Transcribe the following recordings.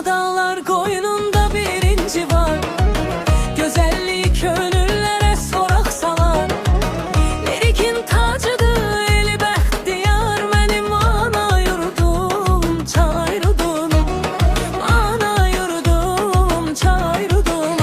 Uca dağlar koynunda birinci var. Güzelliği gönüllere sorak salar. Lirikin tacıdır eli bəxtiyar. Mənim ana yurdum, çayrudum. Ana yurdum, çayrudum.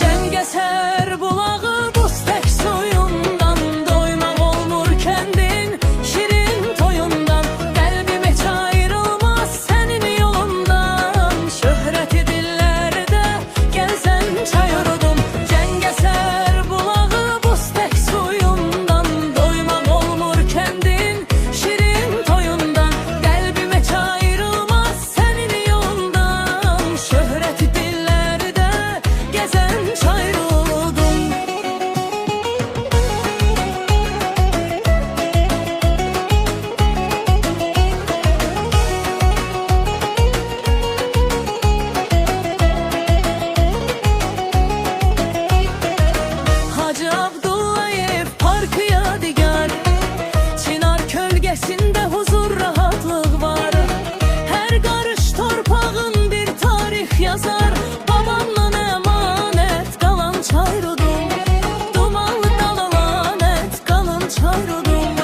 Cəngəsər bulağı buz tək suyundan. Doymaq olmur kəndin şirin toyundan. Qəlbimi çayrılmaz sənin yolundan. Şöhrəti dillərdə gəlsən çayrudum. Cəngəsər bulağı buz tək suyundan. Doymaq olmur kəndin şirin toyundan. Qəlbimi çayrılmaz sənin yolundan. Şöhrəti dillərdə gəzən çayrudum. Hacı Abdullayev parkı yadigar. Çınar kölgesinde huzur rahatlık var. Her karış torpağın bir tarih yazar. Babamdan emanet kalan çayrudum. Dumanlı dalanet kalan çayrudum.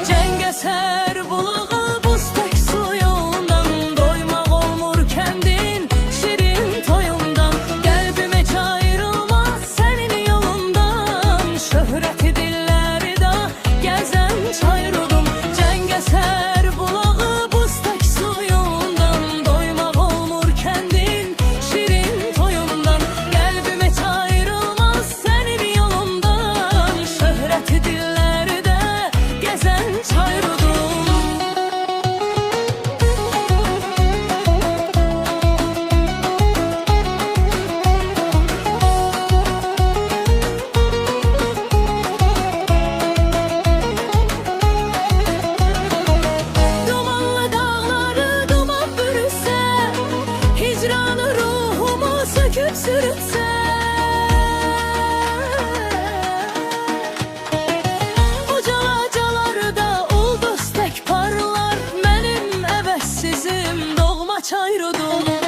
Cəngəsər bulağı buz tək suyundan. Doymaq olmur kəndin şirin toyundan. Qəlbimə çayrılmaz sənin yolundan. Şöhrəti dillərdə gəzən çayrudum. Cəngəsər bulağı buz tək suyundan. Doymaq olmur kəndin şirin toyundan. Qəlbimə çayrılmaz sənin yolundan. Şöhrəti dillərdə gəzən çayrudum. Dumanlı dağları duman bürüsə, hicranı ruhumu söküp sürütsə. Uca ağacalarda ulduz tək parlar. Mənim əvəzsizim doğma çayrudum.